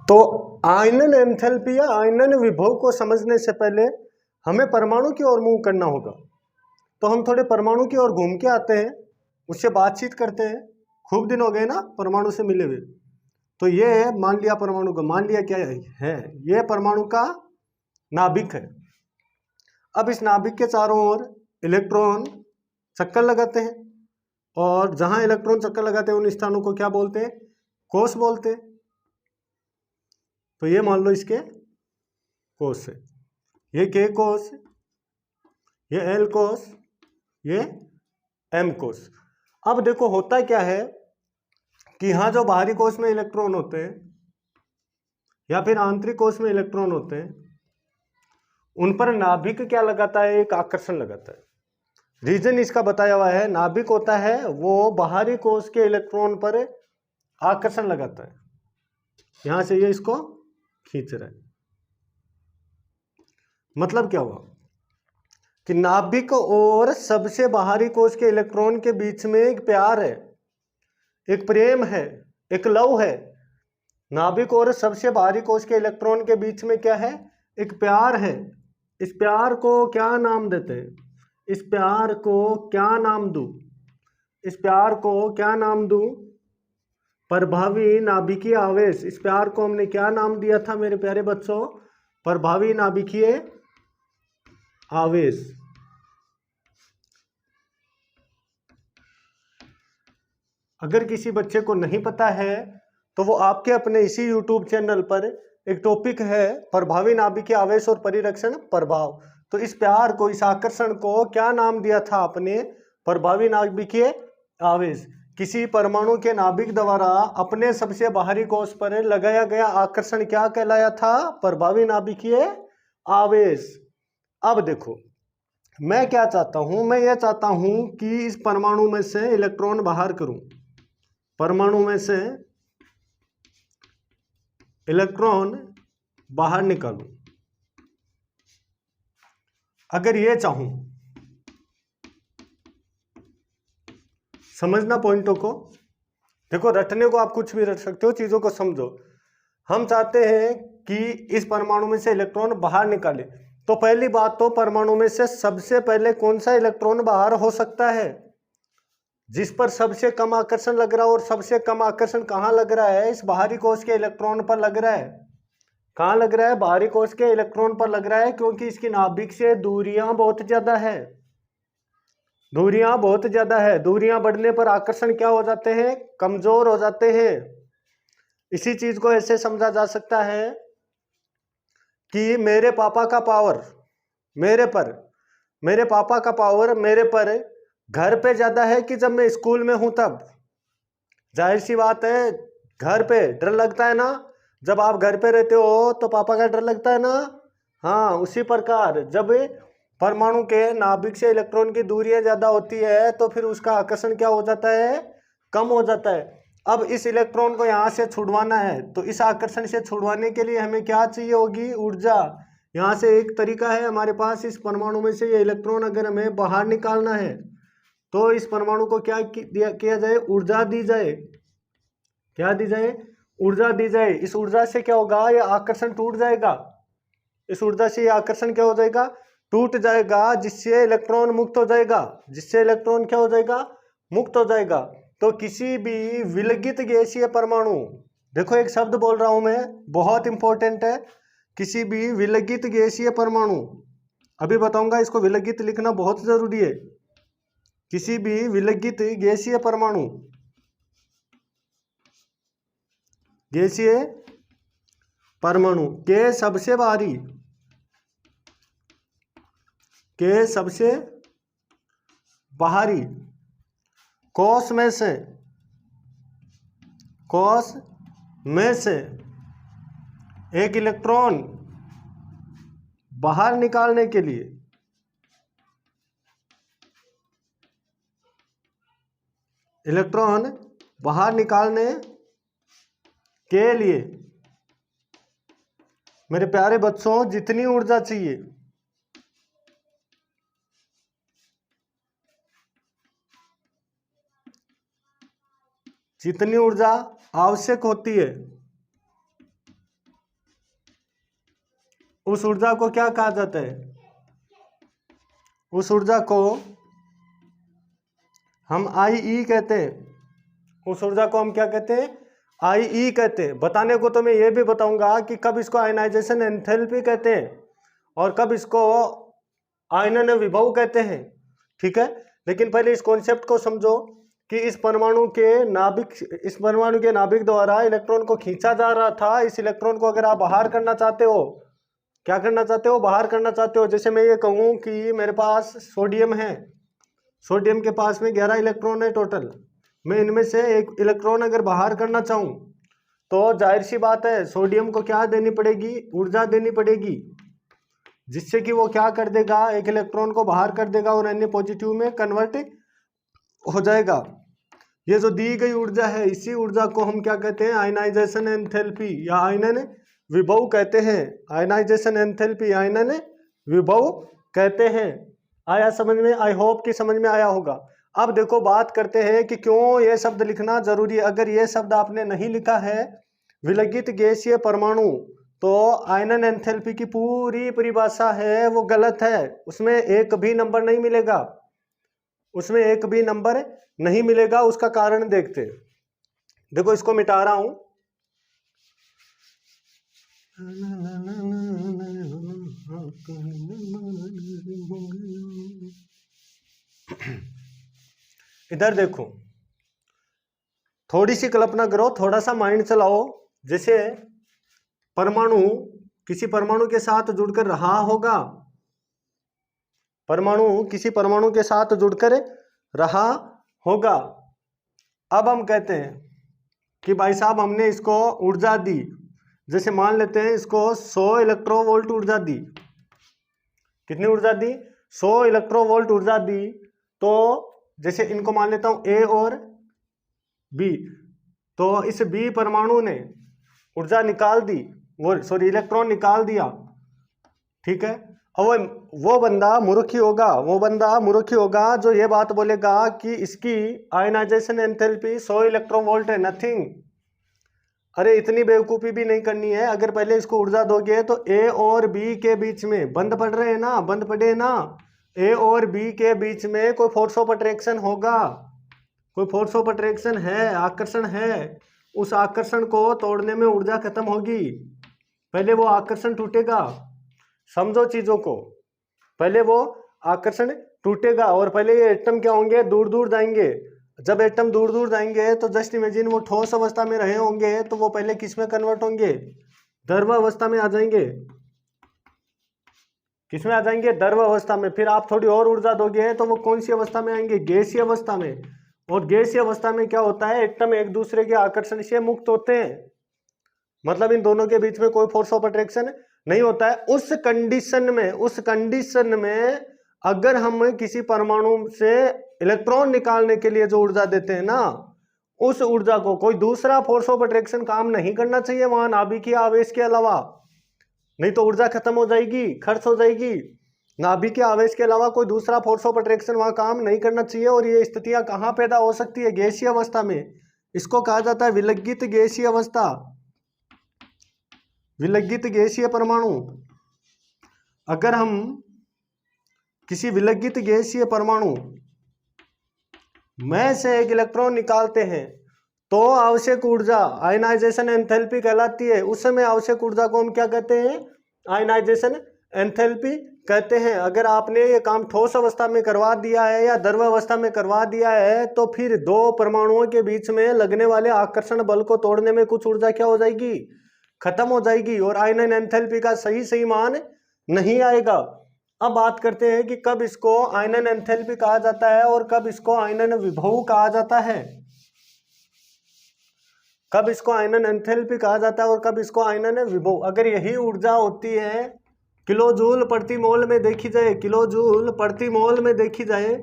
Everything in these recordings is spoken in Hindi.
तो आयनन एंथैल्पी या आयनन विभव को समझने से पहले हमें परमाणु की ओर मूव करना होगा। तो हम थोड़े परमाणु की ओर घूम के आते हैं, उससे बातचीत करते हैं। खूब दिन हो गए ना परमाणु से मिले हुए। तो ये मान लिया परमाणु का, मान लिया क्या है, ये परमाणु का नाभिक है। अब इस नाभिक के चारों ओर इलेक्ट्रॉन चक्कर लगाते हैं, और जहां इलेक्ट्रॉन चक्कर लगाते हैं उन स्थानों को क्या बोलते हैं? कोष बोलते हैं। तो ये मान लो इसके कोष है, ये के कोष, ये एल कोष, ये एम कोष। अब देखो होता क्या है कि यहाँ जो बाहरी कोष में इलेक्ट्रॉन होते हैं या फिर आंतरिक कोष में इलेक्ट्रॉन होते हैं, उन पर नाभिक क्या लगाता है? एक आकर्षण लगाता है। रीजन इसका बताया हुआ है। नाभिक होता है वो बाहरी कोष के इलेक्ट्रॉन पर आकर्षण लगाता है। यहां से ये इसको खींच रहा है। मतलब क्या हुआ कि नाभिक और सबसे बाहरी कोष के इलेक्ट्रॉन के बीच में एक प्यार है, एक प्रेम है, एक लव है। नाभिक और सबसे बाहरी कोष के इलेक्ट्रॉन के बीच में क्या है? एक प्यार है। इस प्यार को क्या नाम देते हैं? इस प्यार को क्या नाम दूं? इस प्यार को क्या नाम दूं? प्रभावी नाभिकीय आवेश। इस प्यार को हमने क्या नाम दिया था मेरे प्यारे बच्चों? प्रभावी नाभिकीय आवेश। अगर किसी बच्चे को नहीं पता है तो वो आपके अपने इसी YouTube चैनल पर एक टॉपिक है प्रभावी नाभिकीय आवेश और परिरक्षण प्रभाव। तो इस प्यार को, इस आकर्षण को क्या नाम दिया था आपने? प्रभावी नाभिकीय आवेश। किसी परमाणु के नाभिक द्वारा अपने सबसे बाहरी कोष पर लगाया गया आकर्षण क्या कहलाया था? प्रभावी नाभिकीय आवेश। अब देखो मैं क्या चाहता हूं, मैं यह चाहता हूं कि इस परमाणु में से इलेक्ट्रॉन बाहर करूं, परमाणु में से इलेक्ट्रॉन बाहर निकालूं। अगर ये चाहूं, समझना पॉइंटों को। देखो रटने को आप कुछ भी रट सकते हो, चीजों को समझो। हम चाहते हैं कि इस परमाणु में से इलेक्ट्रॉन बाहर निकाले। तो पहली बात तो परमाणु में से सबसे पहले कौन सा इलेक्ट्रॉन बाहर हो सकता है? जिस पर सबसे कम आकर्षण लग रहा है। और सबसे कम आकर्षण कहाँ लग रहा है? इस बाहरी कोष के इलेक्ट्रॉन पर लग रहा है। कहाँ लग रहा है? बाहरी कोष के इलेक्ट्रॉन पर लग रहा है, क्योंकि इसकी नाभिक से दूरियां बहुत ज्यादा है। दूरियां बहुत ज्यादा है। दूरियां बढ़ने पर आकर्षण क्या हो जाते हैं? कमजोर हो जाते हैं। इसी चीज को ऐसे समझा जा सकता है कि मेरे पापा का पावर मेरे पर, मेरे पापा का पावर मेरे पर घर पे ज्यादा है कि जब मैं स्कूल में हूं तब। जाहिर सी बात है, घर पे डर लगता है ना। जब आप घर पे रहते हो तो पापा का डर लगता है ना। हाँ, उसी प्रकार जब परमाणु के नाभिक से इलेक्ट्रॉन की दूरियां ज्यादा होती है तो फिर उसका आकर्षण क्या हो जाता है? कम हो जाता है। अब इस इलेक्ट्रॉन को यहाँ से छुड़वाना है, तो इस आकर्षण से छुड़वाने के लिए हमें क्या चाहिए होगी? ऊर्जा। यहाँ से एक तरीका है हमारे पास, इस परमाणु में से ये इलेक्ट्रॉन अगर हमें बाहर निकालना है तो इस परमाणु को क्या किया जाए? ऊर्जा दी जाए। क्या दी जाए? ऊर्जा दी जाए। इस ऊर्जा से क्या होगा? ये आकर्षण टूट जाएगा। इस ऊर्जा से ये आकर्षण क्या हो जाएगा? टूट जाएगा, जिससे इलेक्ट्रॉन मुक्त हो जाएगा। जिससे इलेक्ट्रॉन क्या हो जाएगा? मुक्त हो जाएगा। तो किसी भी विलगित गैसीय परमाणु, देखो एक शब्द बोल रहा हूं मैं, बहुत इंपॉर्टेंट है। किसी भी विलगित गैसीय परमाणु, अभी बताऊंगा, इसको विलगित लिखना बहुत जरूरी है। किसी भी विलगित गैसीय परमाणु, गैसीय परमाणु के सबसे बाहरी, के सबसे बाहरी कोष में से, कोष में से एक इलेक्ट्रॉन बाहर निकालने के लिए, इलेक्ट्रॉन बाहर निकालने के लिए मेरे प्यारे बच्चों जितनी ऊर्जा चाहिए, जितनी ऊर्जा आवश्यक होती है, उस ऊर्जा को क्या कहा जाता है? उस ऊर्जा को हम IE कहते हैं। उस ऊर्जा को हम क्या कहते हैं? IE कहते हैं। बताने को तो मैं ये भी बताऊंगा कि कब इसको आयनाइजेशन एंथैल्पी कहते हैं और कब इसको आयनन विभव कहते हैं, ठीक है। लेकिन पहले इस कॉन्सेप्ट को समझो कि इस परमाणु के नाभिक द्वारा इलेक्ट्रॉन को खींचा जा रहा था। इस इलेक्ट्रॉन को अगर आप बाहर करना चाहते हो, क्या करना चाहते हो? बाहर करना चाहते हो। जैसे मैं ये कहूँ कि मेरे पास सोडियम है, सोडियम के पास में 11 इलेक्ट्रॉन है टोटल। मैं इनमें से एक इलेक्ट्रॉन अगर बाहर करना चाहूँ तो जाहिर सी बात है सोडियम को क्या देनी पड़ेगी? ऊर्जा देनी पड़ेगी, जिससे कि वो क्या कर देगा? एक इलेक्ट्रॉन को बाहर कर देगा और अन्य पॉजिटिव में कन्वर्ट हो जाएगा। ये जो दी गई ऊर्जा है, इसी ऊर्जा को हम क्या कहते हैं? आयनाइजेशन एंथैल्पी या आयनन विभव कहते हैं। आयनाइजेशन एंथैल्पी, आयनन विभव कहते हैं। आया समझ में? आई होप कि समझ में आया होगा। अब देखो बात करते हैं कि क्यों ये शब्द लिखना जरूरी है। अगर ये शब्द आपने नहीं लिखा है विलगित गैसीय परमाणु, तो आयनन एंथैल्पी की पूरी परिभाषा है वो गलत है। उसमें एक भी नंबर नहीं मिलेगा, उसमें एक भी नंबर नहीं मिलेगा। उसका कारण देखते हैं। देखो इसको मिटा रहा हूं। इधर देखो, थोड़ी सी कल्पना करो, थोड़ा सा माइंड चलाओ। जैसे परमाणु किसी परमाणु के साथ जुड़कर रहा होगा, परमाणु किसी परमाणु के साथ जुड़कर रहा होगा। अब हम कहते हैं कि भाई साहब हमने इसको ऊर्जा दी। जैसे मान लेते हैं इसको 100 इलेक्ट्रोवोल्ट ऊर्जा दी। कितनी ऊर्जा दी? 100 इलेक्ट्रोवोल्ट ऊर्जा दी। तो जैसे इनको मान लेता हूं A और B, तो इस B परमाणु ने ऊर्जा निकाल दी, वो सॉरी इलेक्ट्रॉन निकाल दिया, ठीक है। और वो बंदा मूर्ख ही होगा, वो बंदा मूर्ख ही होगा जो ये बात बोलेगा कि इसकी आयनाइजेशन एंथैल्पी 100 इलेक्ट्रोवोल्ट है, नथिंग। अरे इतनी बेवकूफ़ी भी नहीं करनी है। अगर पहले इसको ऊर्जा दोगे तो A और B के बीच में बंद पड़ रहे हैं ना, बंद पड़े ना, A और B के बीच में कोई फोर्स ऑफ अट्रैक्शन होगा, कोई फोर्स ऑफ अट्रैक्शन है, आकर्षण है। उस आकर्षण को तोड़ने में ऊर्जा खत्म होगी। पहले वो आकर्षण टूटेगा, समझो चीज़ों को। पहले वो आकर्षण टूटेगा और पहले ये एटम क्या होंगे? दूर दूर जाएंगे। जब एटम दूर दूर जाएंगे तो जस्ट इमेजिन वो ठोस अवस्था में रहे होंगे तो वो पहले किस में कन्वर्ट होंगे? द्रव अवस्था में आ जाएंगे। किस में आ जाएंगे? द्रव अवस्था में। फिर आप थोड़ी और ऊर्जा दोगे तो वो कौन सी अवस्था में आएंगे? गैसीय अवस्था में। और गैसीय अवस्था में क्या होता है? एटम एक दूसरे के आकर्षण से मुक्त होते हैं, मतलब इन दोनों के बीच में कोई फोर्स ऑफ अट्रैक्शन नहीं होता है। उस कंडीशन में अगर हम किसी परमाणु से इलेक्ट्रॉन निकालने के लिए जो ऊर्जा देते हैं ना, उस ऊर्जा को कोई दूसरा फोर्स ऑफ अट्रैक्शन काम नहीं करना चाहिए वहां नाभिकीय आवेश के अलावा, नहीं तो ऊर्जा खत्म हो जाएगी, खर्च हो जाएगी। नाभिकीय आवेश के अलावा कोई दूसरा फोर्स ऑफ अट्रैक्शन वहां काम नहीं करना चाहिए। और ये स्थितियां कहां पैदा हो सकती है? गैसीय अवस्था में। इसको कहा जाता है विलगित गैसीय अवस्था, विलगित गैसीय परमाणु। अगर हम किसी विलगित गैसीय परमाणु में से एक इलेक्ट्रॉन निकालते हैं तो आवश्यक ऊर्जा आयनाइजेशन एंथैल्पी कहलाती है। उस समय आवश्यक ऊर्जा को हम क्या कहते हैं? आयनाइजेशन एंथैल्पी कहते हैं। अगर आपने ये काम ठोस अवस्था में करवा दिया है या द्रव अवस्था में करवा दिया है तो फिर दो परमाणुओं के बीच में लगने वाले आकर्षण बल को तोड़ने में कुछ ऊर्जा क्या हो जाएगी? खत्म हो जाएगी और आयनन एंथैल्पी का सही मान नहीं आएगा। अब बात करते हैं कि कब इसको आयनन एंथैल्पी कहा जाता है और कब इसको आयनन विभव कहा जाता है। कब इसको आयनन एंथैल्पी कहा जाता है और कब इसको आयनन विभव। अगर यही ऊर्जा होती है किलोजूल प्रति मोल में देखी जाए, किलोजूल प्रति मोल में देखी जाए,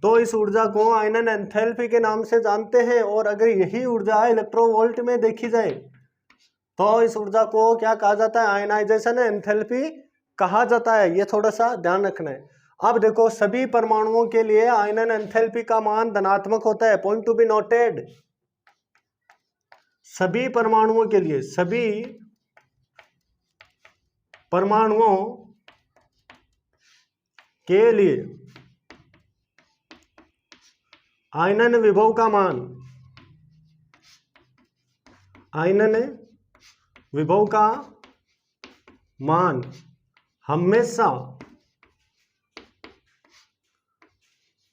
तो इस ऊर्जा को आयनन एंथैल्पी के नाम से जानते हैं। और अगर यही ऊर्जा इलेक्ट्रोवोल्ट में देखी जाए तो इस ऊर्जा को क्या कहा जाता है? आयनाइजेशन एंथैल्पी कहा जाता है। ये थोड़ा सा ध्यान रखना है। अब देखो सभी परमाणुओं के लिए आयनन एंथैल्पी का मान धनात्मक होता है, पॉइंट टू बी नोटेड। सभी परमाणुओं के लिए, सभी परमाणुओं के लिए आयनन विभव का मान, आयनन विभव का मान हमेशा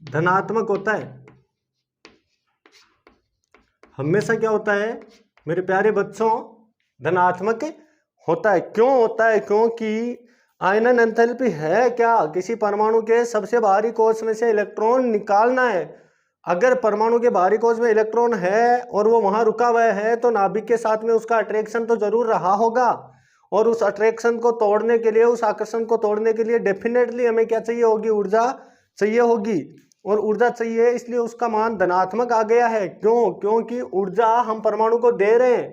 धनात्मक होता है। हमेशा क्या होता है मेरे प्यारे बच्चों? धनात्मक होता है। क्यों होता है? क्योंकि आयनन एंथैल्पी है क्या? किसी परमाणु के सबसे बाहरी कोश में से इलेक्ट्रॉन निकालना है। अगर परमाणु के बाहरी कोश में इलेक्ट्रॉन है और वो वहां रुका हुआ है तो नाभिक के साथ में उसका अट्रैक्शन तो जरूर रहा होगा, और उस अट्रैक्शन को तोड़ने के लिए, उस आकर्षण को तोड़ने के लिए डेफिनेटली हमें क्या चाहिए होगी? ऊर्जा चाहिए होगी। और ऊर्जा चाहिए इसलिए उसका मान धनात्मक आ गया है। क्यों? क्योंकि ऊर्जा हम परमाणु को दे रहे हैं।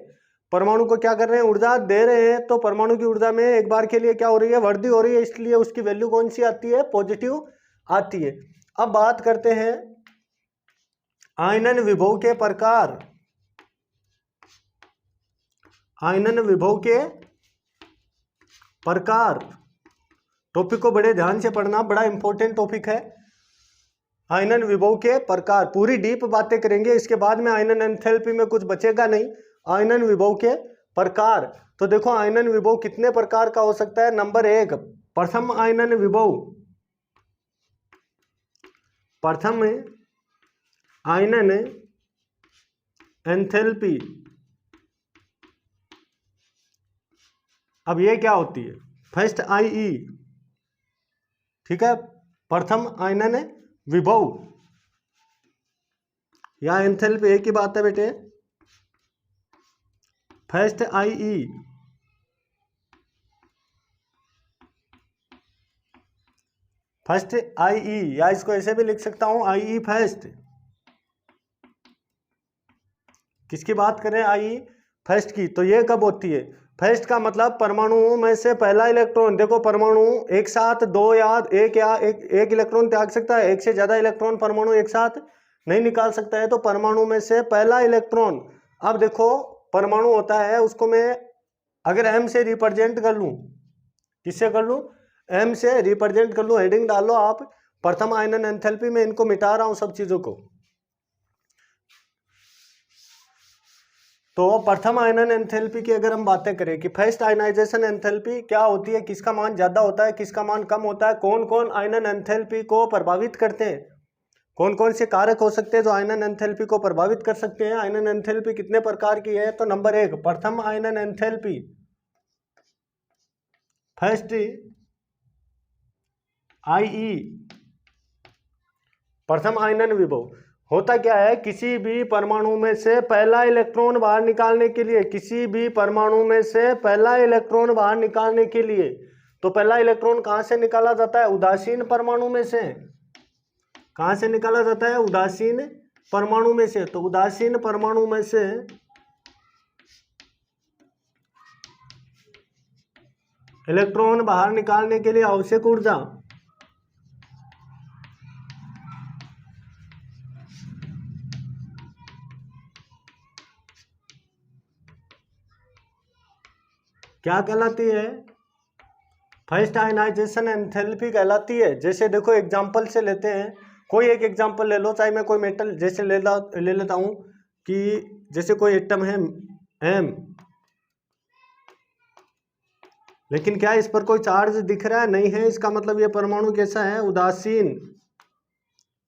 परमाणु को क्या कर रहे हैं? ऊर्जा दे रहे हैं। तो परमाणु की ऊर्जा में एक बार के लिए क्या हो रही है? वृद्धि हो रही है, इसलिए उसकी वैल्यू कौन सी आती है? पॉजिटिव आती है। अब बात करते हैं आयनन विभव के प्रकार। आयनन विभव के प्रकार टॉपिक को बड़े ध्यान से पढ़ना, बड़ा इंपॉर्टेंट टॉपिक है। आयनन विभव के प्रकार पूरी डीप बातें करेंगे, इसके बाद में आयनन एंथैल्पी में कुछ बचेगा नहीं। आयनन विभव के प्रकार, तो देखो आयनन विभव कितने प्रकार का हो सकता है? नंबर 1 प्रथम आयनन विभव। प्रथम आयनन एंथैल्पी। अब ये क्या होती है? फर्स्ट आईई, ठीक है, प्रथम आयनन विभव या एंथैल्पी एक ही बात है बेटे। फर्स्ट आईई, फर्स्ट आईई, या इसको ऐसे भी लिख सकता हूं आईई फर्स्ट। किसकी बात करें? आईई फर्स्ट की। तो ये कब होती है? फर्स्ट का मतलब परमाणुओं में से पहला इलेक्ट्रॉन। देखो परमाणु एक साथ दो या एक इलेक्ट्रॉन त्याग सकता है, एक से ज्यादा इलेक्ट्रॉन परमाणु एक साथ नहीं निकाल सकता है। तो परमाणु में से पहला इलेक्ट्रॉन। अब देखो परमाणु होता है, उसको मैं अगर एम से रिप्रेजेंट कर लूं, किससे कर लूं? एम से रिप्रेजेंट कर लूं। हेडिंग डालो आप प्रथम आयनन एंथैल्पी में, इनको मिटा रहा हूं सब चीजों को। तो प्रथम आयनन एंथैल्पी की अगर हम बातें करें कि फर्स्ट आयनाइजेशन एंथैल्पी क्या होती है, किसका मान ज्यादा होता है, किसका मान कम होता है, कौन कौन आयनन एंथैल्पी को प्रभावित करते हैं, कौन कौन से कारक हो सकते हैं जो आयनन एंथैल्पी को प्रभावित कर सकते हैं। आयनन एंथैल्पी कितने प्रकार की है? तो नंबर 1 प्रथम आयनन एंथैल्पी, फर्स्ट आईई, प्रथम आयनन विभव। होता क्या है? किसी भी परमाणु में से पहला इलेक्ट्रॉन बाहर निकालने के लिए, किसी भी परमाणु में से पहला इलेक्ट्रॉन बाहर निकालने के लिए, तो पहला इलेक्ट्रॉन कहां से निकाला जाता है? उदासीन परमाणु में से। कहां से निकाला जाता है? उदासीन परमाणु में से। तो उदासीन परमाणु में से इलेक्ट्रॉन बाहर निकालने के लिए आवश्यक ऊर्जा क्या कहलाती है? फर्स्ट आयनाइजेशन एंथैल्पी कहलाती है। जैसे देखो एग्जांपल से लेते हैं, कोई एक एग्जांपल ले लो, चाहे मैं कोई मेटल जैसे ले लेता हूं कि जैसे कोई एटम है एम, लेकिन क्या इस पर कोई चार्ज दिख रहा है? नहीं है। इसका मतलब ये परमाणु कैसा है? उदासीन।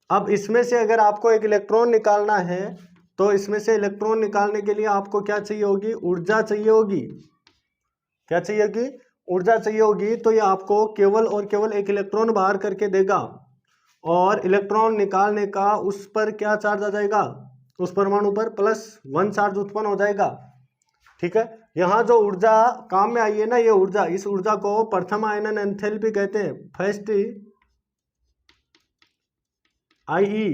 अब इसमें से अगर आपको एक इलेक्ट्रॉन निकालना है तो इसमें से इलेक्ट्रॉन निकालने के लिए आपको क्या चाहिए होगी? ऊर्जा चाहिए होगी। क्या चाहिए होगी? ऊर्जा चाहिए होगी। तो ये आपको केवल और केवल एक इलेक्ट्रॉन बाहर करके देगा, और इलेक्ट्रॉन निकालने का उस पर क्या चार्ज आ जाएगा? उस परमाणु पर +1 चार्ज उत्पन्न हो जाएगा। ठीक है, यहाँ जो ऊर्जा काम में आई है ना, ये ऊर्जा, इस ऊर्जा को प्रथम आयनन एंथैल्पी कहते हैं। फर्स्ट आईई,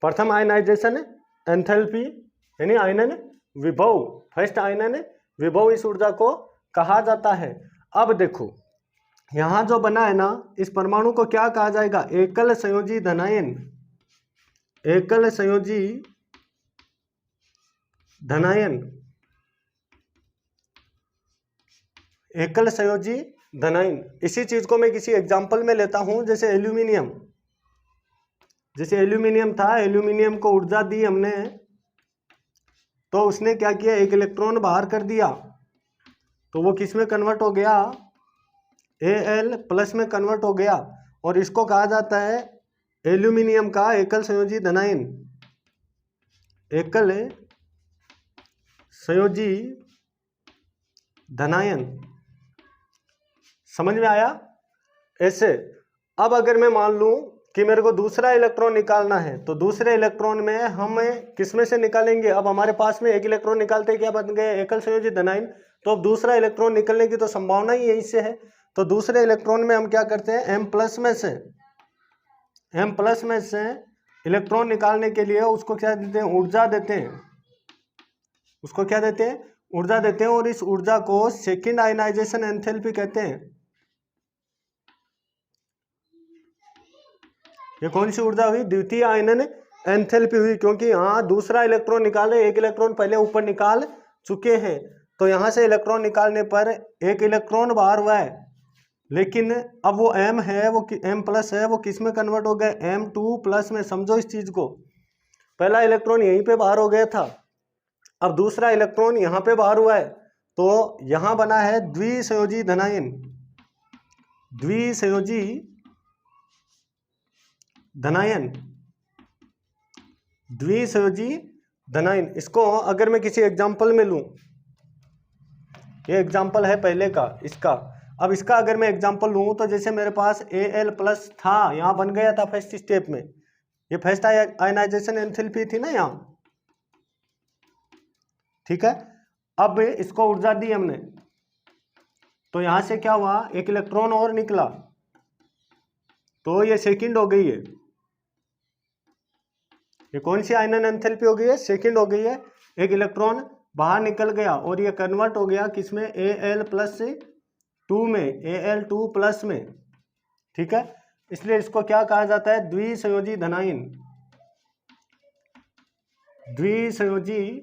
प्रथम आयनाइजेशन एंथैल्पी यानी आयनन विभव, फर्स्ट आयनन विभव इस ऊर्जा को कहा जाता है। अब देखो यहां जो बना है ना, इस परमाणु को क्या कहा जाएगा? एकल संयोजी धनायन। एकल संयोजी धनायन, एकल संयोजी धनायन। इसी चीज को मैं किसी एग्जाम्पल में लेता हूं, जैसे एल्यूमिनियम। जैसे एल्यूमिनियम था, एल्यूमिनियम को ऊर्जा दी हमने, तो उसने क्या किया, एक इलेक्ट्रॉन बाहर कर दिया, तो वो किस में कन्वर्ट हो गया, Al+ में कन्वर्ट हो गया। और इसको कहा जाता है एल्यूमिनियम का एकल संयोजी धनायन। एकल संयोजी धनायन, समझ में आया? ऐसे अब अगर मैं मान लूं कि मेरे को दूसरा इलेक्ट्रॉन निकालना है, तो दूसरे इलेक्ट्रॉन में हम किसमें से निकालेंगे? अब हमारे पास में एक इलेक्ट्रॉन निकालते क्या बन गए, एकल संयोजी धनायन। तो अब दूसरा इलेक्ट्रॉन निकलने की तो संभावना ही यही से है। तो दूसरे इलेक्ट्रॉन में हम क्या करते हैं, M+ में से इलेक्ट्रॉन निकालने के लिए उसको क्या देते हैं, ऊर्जा देते हैं। उसको क्या देते हैं, ऊर्जा देते हैं। और इस ऊर्जा को सेकेंड आयनाइजेशन एंथैल्पी कहते हैं। ये कौन सी ऊर्जा हुई, द्वितीय आयनन एंथैल्पी हुई, क्योंकि यहाँ दूसरा इलेक्ट्रॉन निकाले, एक इलेक्ट्रॉन पहले ऊपर निकाल चुके हैं, तो यहाँ से इलेक्ट्रॉन निकालने पर एक इलेक्ट्रॉन बाहर हुआ है, लेकिन अब वो M है, वो M+ है, वो किस में कन्वर्ट हो गए, M2+ में। समझो इस चीज को, पहला इलेक्ट्रॉन यहीं पे बाहर हो गया था, अब दूसरा इलेक्ट्रॉन यहाँ पे बाहर हुआ है, तो यहाँ बना है द्विसंयोजी धनायन। द्विसंयोजी धनायन, द्विसंयोजी धनायन। इसको अगर मैं किसी एग्जाम्पल में लूं, ये एग्जाम्पल है पहले का, इसका। अब इसका अगर मैं एग्जाम्पल लूं, तो जैसे मेरे पास Al+ था, यहाँ बन गया था फर्स्ट स्टेप में, ये फर्स्ट आयनाइजेशन एंथैल्पी थी ना यहाँ, ठीक है। अब इसको ऊर्जा दी हमने, तो यहां से क्या हुआ, एक इलेक्ट्रॉन और निकला, तो ये सेकंड हो गई है। ये कौन सी आयनन एंथैल्पी हो गई है, सेकंड हो गई है। एक इलेक्ट्रॉन बाहर निकल गया और ये कन्वर्ट हो गया किसमें, Al+2 में, Al2+ में, ठीक है। इसलिए इसको क्या कहा जाता है, द्विसंयोजी धनायन। द्विसंयोजी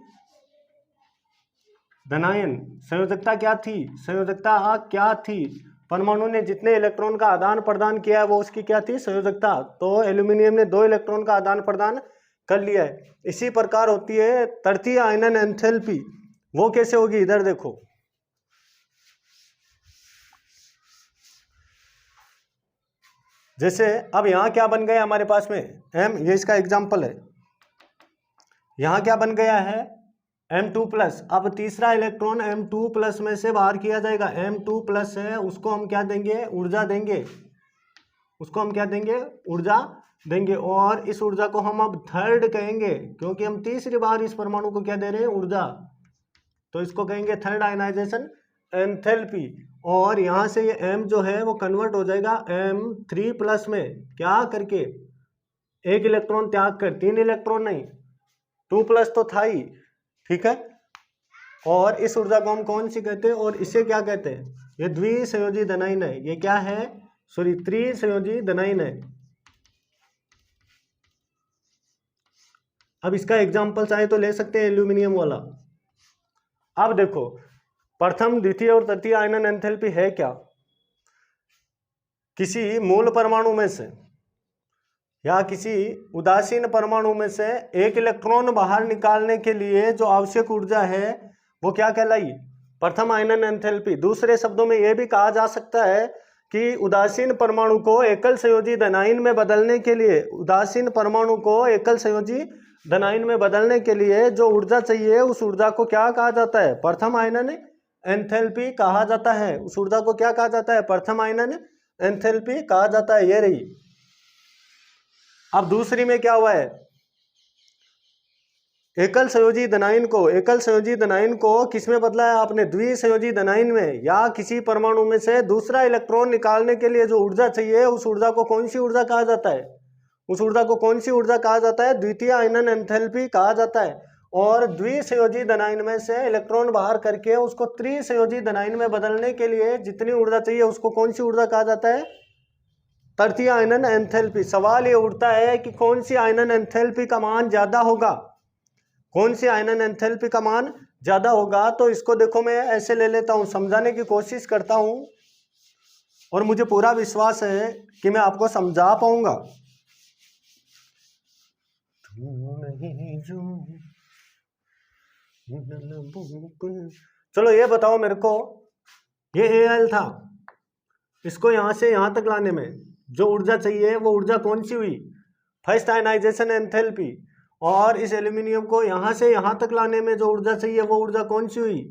धनायन। संयोजकता क्या थी, संयोजकता क्या थी, परमाणु ने जितने इलेक्ट्रॉन का आदान प्रदान किया है वो उसकी क्या थी, संयोजकता। तो एल्यूमिनियम ने 2 इलेक्ट्रॉन का आदान प्रदान कर लिया है। इसी प्रकार होती है तृतीय आयनन एंथैल्पी। वो कैसे होगी, इधर देखो, जैसे अब यहां क्या बन गया हमारे पास में M, ये इसका एग्जाम्पल है। यहां क्या बन गया है, M2+। अब तीसरा इलेक्ट्रॉन M2+ में से बाहर किया जाएगा, M2+ है, उसको हम क्या देंगे, ऊर्जा देंगे। उसको हम क्या देंगे, ऊर्जा देंगे। और इस ऊर्जा को हम अब थर्ड कहेंगे, क्योंकि हम तीसरी बार इस परमाणु को क्या दे रहे हैं, ऊर्जा। तो इसको कहेंगे थर्ड आयनाइजेशन एंथैल्पी। और यहां से ये M जो है वो कन्वर्ट हो जाएगा M3+ में, क्या करके, एक इलेक्ट्रॉन त्याग कर, 3 इलेक्ट्रॉन नहीं, 2+ तो था ही, ठीक है। और इस ऊर्जा को हम कौन सी कहते हैं, और इसे क्या कहते हैं, ये द्विसंयोजी धनायन है। ये क्या है, सॉरी, त्रिसंयोजी धनायन है। अब इसका एग्जाम्पल चाहे तो ले सकते हैं एल्यूमिनियम वाला। अब देखो, प्रथम, द्वितीय और तृतीय आयनन एंथैल्पी है क्या, किसी मूल परमाणु में से या किसी उदासीन परमाणु में से एक इलेक्ट्रॉन बाहर निकालने के लिए जो आवश्यक ऊर्जा है वो क्या कहलाई, प्रथम आयनन एंथैल्पी। दूसरे शब्दों में यह भी कहा जा सकता है कि उदासीन परमाणु को एकल संयोजी धनायन में बदलने के लिए, उदासीन परमाणु को एकल संयोजी धनायन में बदलने के लिए जो ऊर्जा चाहिए, उस ऊर्जा को क्या कहा जाता है, प्रथम आयनन एंथैल्पी कहा जाता है। उस ऊर्जा को क्या कहा जाता है, प्रथम आयनन एंथैल्पी कहा जाता है। ये रही। अब दूसरी में क्या हुआ है, एकल संयोजी धनायन को किसमें बदला है आपने, द्विसंयोजी धनायन में। या किसी परमाणु में से दूसरा इलेक्ट्रॉन निकालने के लिए जो ऊर्जा चाहिए, उस ऊर्जा को कौन सी ऊर्जा कहा जाता है, उस ऊर्जा को कौन सी ऊर्जा कहा जाता है, द्वितीय आयनन एंथैल्पी कहा जाता है। और द्विसंयोजी धनायन में से इलेक्ट्रॉन बाहर करके उसको त्रिसंयोजी धनायन में बदलने के लिए जितनी ऊर्जा चाहिए, उसको कौन सी ऊर्जा कहा जाता है, तृतीय आयनन एंथैल्पी। सवाल ये उठता है कि कौन सी आयनन एंथैल्पी का मान ज्यादा होगा, कौन सी आयनन एंथैल्पी का मान ज़्यादा होगा तो इसको देखो मैं ऐसे ले लेता हूँ, समझाने की कोशिश करता हूँ और मुझे पूरा विश्वास है कि मैं आपको समझा पाऊंगा। चलो ये बताओ मेरे को, ये Al था, इसको यहाँ से यहाँ तक लाने में जो ऊर्जा चाहिए वो ऊर्जा कौन सी हुई? First ionisation enthalpy. और इस एल्यूमिनियम को यहाँ से यहाँ तक लाने में जो ऊर्जा चाहिए वो ऊर्जा कौन सी हुई?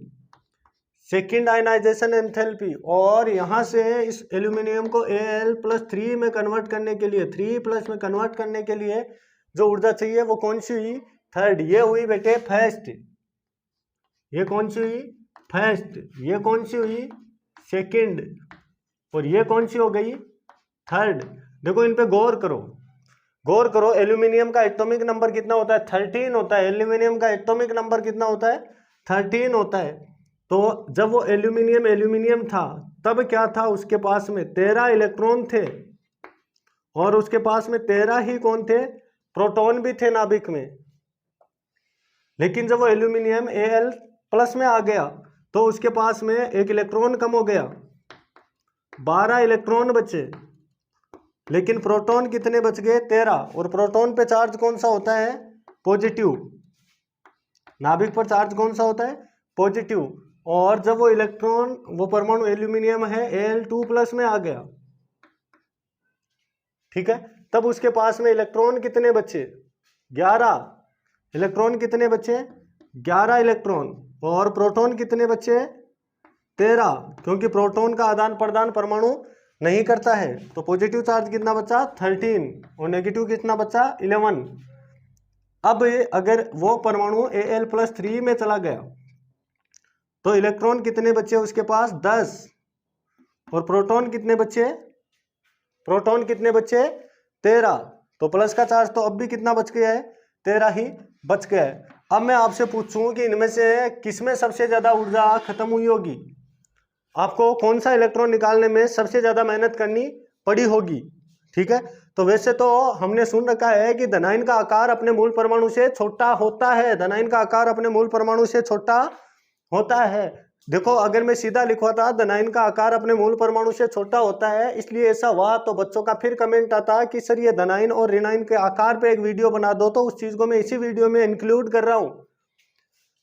Second ionisation enthalpy. और यहाँ से इस एल्यूमिनियम को Al+3 में कन्वर्ट करने के लिए, 3+ में कन्वर्ट करने के लिए जो ऊर्जा चाहिए वो कौन सी हुई? थर्ड। ये हुई बेटे फर्स्ट। ये कौन सी हुई? फर्स्ट। ये कौन सी हुई? सेकंड। और ये कौन सी हो गई? थर्ड। देखो इन पे गौर करो, गौर करो। एल्यूमिनियम का एटॉमिक नंबर कितना होता है? 13 होता है। एल्यूमिनियम का एटॉमिक नंबर कितना होता है? 13 होता है। तो जब वो एल्यूमिनियम था तब क्या था उसके पास में? 13 इलेक्ट्रॉन थे। और उसके पास में 13 ही कौन थे? प्रोटॉन भी थे नाभिक में। लेकिन जब वो एल्यूमिनियम Al+ में आ गया तो उसके पास में एक इलेक्ट्रॉन कम हो गया, 12 इलेक्ट्रॉन बचे। लेकिन प्रोटॉन कितने बच गए? 13। और प्रोटॉन पे चार्ज कौन सा होता है? पॉजिटिव। नाभिक पर चार्ज कौन सा होता है? पॉजिटिव। और जब वो इलेक्ट्रॉन, वो परमाणु एल्यूमिनियम है Al2+ में आ गया, ठीक है, तब उसके पास में इलेक्ट्रॉन कितने बचे? 11। इलेक्ट्रॉन कितने बचे? 11 इलेक्ट्रॉन। और प्रोटॉन कितने बचे? 13। क्योंकि प्रोटॉन का आदान प्रदान परमाणु नहीं करता है। तो पॉजिटिव चार्ज कितना बचा? 13। और नेगेटिव कितना बचा? 11। अब अगर वो परमाणु Al+3 में चला गया तो इलेक्ट्रॉन कितने बचे उसके पास? 10। और प्रोटॉन कितने बचे? प्रोटॉन कितने बचे? 13। तो प्लस का चार्ज तो अब भी कितना बच गया है? 13 ही बच गया है। अब मैं आपसे पूछूं कि इनमें से किसमें सबसे ज्यादा ऊर्जा खत्म हुई होगी? आपको कौन सा इलेक्ट्रॉन निकालने में सबसे ज्यादा मेहनत करनी पड़ी होगी? ठीक है, तो वैसे तो हमने सुन रखा है कि धनायन का आकार अपने मूल परमाणु से छोटा होता है। धनायन का आकार अपने मूल परमाणु से छोटा होता है। देखो अगर मैं सीधा लिखवाता धनायन का आकार अपने मूल परमाणु से छोटा होता है इसलिए ऐसा हुआ, तो बच्चों का फिर कमेंट आता कि सर ये धनायन और ऋणायन के आकार पे एक वीडियो बना दो, तो उस चीज को मैं इसी वीडियो में इंक्लूड कर रहा हूं।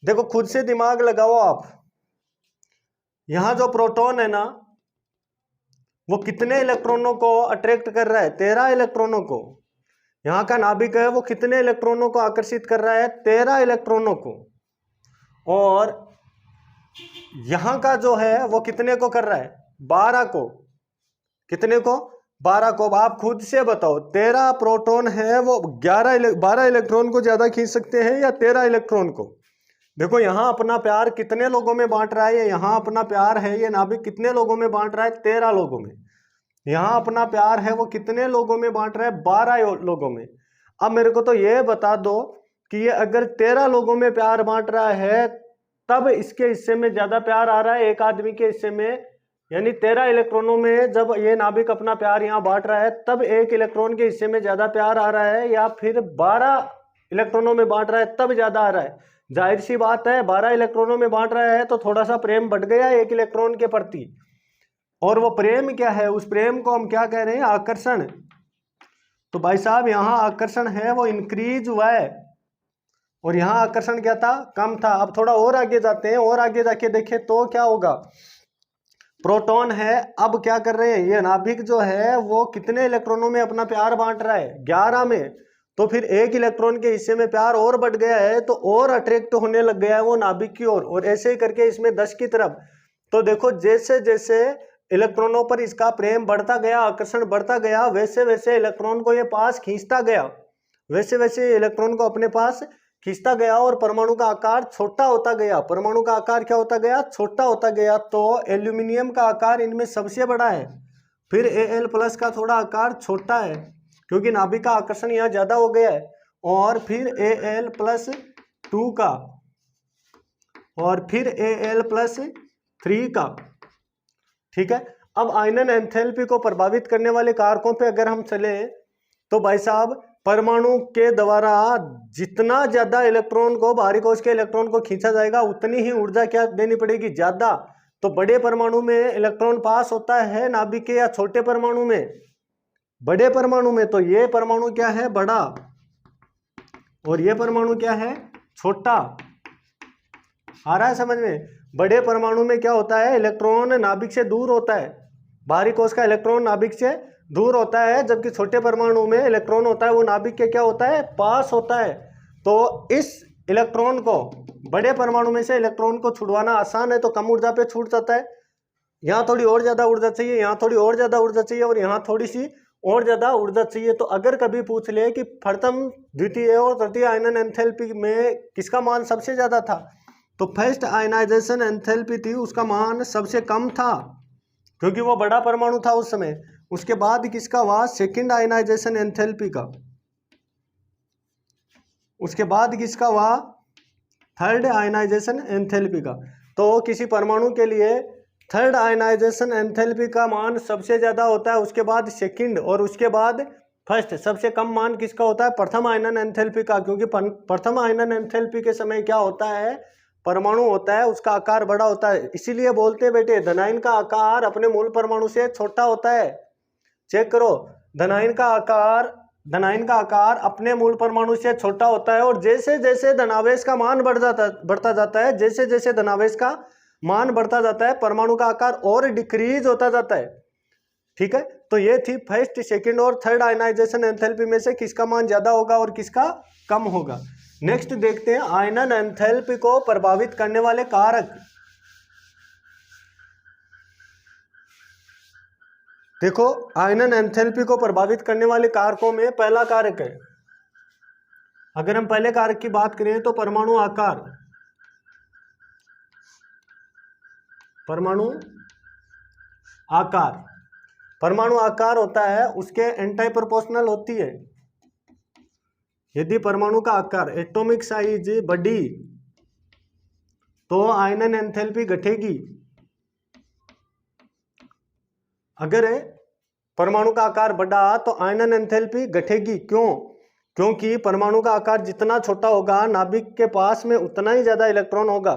देखो खुद से दिमाग लगाओ आप। यहां जो प्रोटॉन है ना, वो कितने इलेक्ट्रॉनों को अट्रैक्ट कर रहा है? 13 इलेक्ट्रॉनों को। यहाँ का नाभिक है वो कितने इलेक्ट्रॉनों को आकर्षित कर रहा है? 13 इलेक्ट्रॉनों को। और यहां का जो है वो कितने को कर रहा है? 12 को। कितने को? 12 को। अब आप खुद से बताओ, 13 प्रोटॉन है वो 12 इलेक्ट्रॉन को ज्यादा खींच सकते हैं या 13 इलेक्ट्रॉन को? देखो यहाँ अपना प्यार कितने लोगों में बांट रहा है? यहाँ अपना प्यार है ये नाभिक कितने लोगों में बांट रहा है? 13 लोगों में। यहाँ अपना प्यार है वो कितने लोगों में बांट रहा है? 12 लोगों में। अब मेरे को तो ये बता दो कि ये अगर 13 लोगों में प्यार बांट रहा है तब इसके हिस्से में ज्यादा प्यार आ रहा है एक आदमी के हिस्से में, यानी 13 इलेक्ट्रॉनों में जब ये नाभिक अपना प्यार यहाँ बांट रहा है तब एक इलेक्ट्रॉन के हिस्से में ज्यादा प्यार आ रहा है, या फिर 12 इलेक्ट्रॉनों में बांट रहा है तब ज्यादा आ रहा है? जाहिर सी बात है 12 इलेक्ट्रॉनों में बांट रहा है तो थोड़ा सा प्रेम बढ़ गया एक इलेक्ट्रॉन के प्रति। और वो प्रेम क्या है? उस प्रेम को हम क्या कह रहे हैं? आकर्षण। तो भाई साहब यहाँ आकर्षण है वो इंक्रीज हुआ है और यहाँ आकर्षण क्या था? कम था। अब थोड़ा और आगे जाते हैं, और आगे जाके देखें तो क्या होगा? प्रोटॉन है, अब क्या कर रहे हैं? ये नाभिक जो है वो कितने इलेक्ट्रॉनों में अपना प्यार बांट रहा है? 11 में। तो फिर एक इलेक्ट्रॉन के हिस्से में प्यार और बढ़ गया है तो और अट्रैक्ट होने लग गया है वो नाभिक की ओर, और ऐसे ही करके इसमें 10 की तरफ। तो देखो जैसे जैसे इलेक्ट्रॉनों पर इसका प्रेम बढ़ता गया, आकर्षण बढ़ता गया, वैसे वैसे इलेक्ट्रॉन को ये पास खींचता गया, वैसे वैसे इलेक्ट्रॉन को अपने पास खींचता गया और परमाणु का आकार छोटा होता गया। परमाणु का आकार क्या होता गया? छोटा होता गया। तो एल्यूमिनियम का आकार इनमें सबसे बड़ा है, फिर Al+ का थोड़ा आकार छोटा है क्योंकि नाभिक का आकर्षण यहाँ ज्यादा हो गया है, और फिर Al+2 का, और फिर Al+3 का। ठीक है, अब आयनन एंथैल्पी को प्रभावित करने वाले कारकों पे अगर हम चले तो भाई साहब परमाणु के द्वारा जितना ज्यादा इलेक्ट्रॉन को, बाहरी कोश के इलेक्ट्रॉन को खींचा जाएगा, उतनी ही ऊर्जा क्या देनी पड़ेगी, ज्यादा। तो बड़े परमाणु में इलेक्ट्रॉन पास होता है नाभिक के, या छोटे परमाणु में, बड़े परमाणु में। तो ये परमाणु क्या है, बड़ा, और ये परमाणु क्या है, छोटा। आ रहा है समझ में? बड़े परमाणु में क्या होता है, इलेक्ट्रॉन नाभिक से दूर होता है, बाहरी कोश का इलेक्ट्रॉन नाभिक से दूर होता है, जबकि छोटे परमाणु में इलेक्ट्रॉन होता है वो नाभिक के क्या होता है, पास होता है। तो इस इलेक्ट्रॉन को, बड़े परमाणु में से इलेक्ट्रॉन को छुड़वाना आसान है, तो कम ऊर्जा पे छूट जाता है। यहाँ थोड़ी और ज्यादा ऊर्जा चाहिए, यहाँ थोड़ी और ज्यादा ऊर्जा चाहिए, और यहाँ थोड़ी सी और ज्यादा ऊर्जा चाहिए। तो अगर कभी पूछ ले कि प्रथम, द्वितीय और तृतीय आयनन एंथैल्पी में किसका मान सबसे ज्यादा था, तो फर्स्ट आयनाइजेशन एंथैल्पी थी, उसका मान सबसे कम था, क्योंकि वो बड़ा परमाणु था उस समय। उसके बाद किसका हुआ, सेकंड आयनाइजेशन एंथैल्पी का। उसके बाद किसका हुआ, थर्ड आयनाइजेशन एंथैल्पी का। तो किसी परमाणु के लिए थर्ड आयनाइजेशन एंथैल्पी का मान सबसे ज्यादा होता है, उसके बाद सेकंड, और उसके बाद फर्स्ट। सबसे कम मान किसका होता है, प्रथम आयनन एंथैल्पी का, क्योंकि प्रथम आयनन एंथैल्पी के समय क्या होता है, परमाणु होता है उसका आकार बड़ा होता है। इसीलिए बोलते हैं बेटे, धनायन का आकार अपने मूल परमाणु से छोटा होता है। चेक करो, धनायन का आकार अपने मूल परमाणु से छोटा होता है, और जैसे जैसे धनावेश का मान बढ़ता जाता है, जैसे जैसे धनावेश का मान बढ़ता जाता है, परमाणु का आकार और डिक्रीज होता जाता है। ठीक है, तो ये थी फर्स्ट, सेकंड और थर्ड आयनाइजेशन एंथैल्पी में से किसका मान ज्यादा होगा और किसका कम होगा। नेक्स्ट देखते हैं आयनन एंथैल्पी को प्रभावित करने वाले कारक। देखो, आयनन एंथैल्पी को प्रभावित करने वाले कारकों में पहला कारक है, अगर हम पहले कारक की बात करें तो परमाणु आकार। परमाणु आकार होता है, उसके एंटी प्रोपोर्शनल होती है। यदि परमाणु का आकार, एटॉमिक साइज बढ़ी तो आयनन एंथैल्पी घटेगी। अगर परमाणु का आकार बढ़ा तो आयनन एंथैल्पी घटेगी। क्यों? क्योंकि परमाणु का आकार जितना छोटा होगा, नाभिक के पास में उतना ही ज्यादा इलेक्ट्रॉन होगा,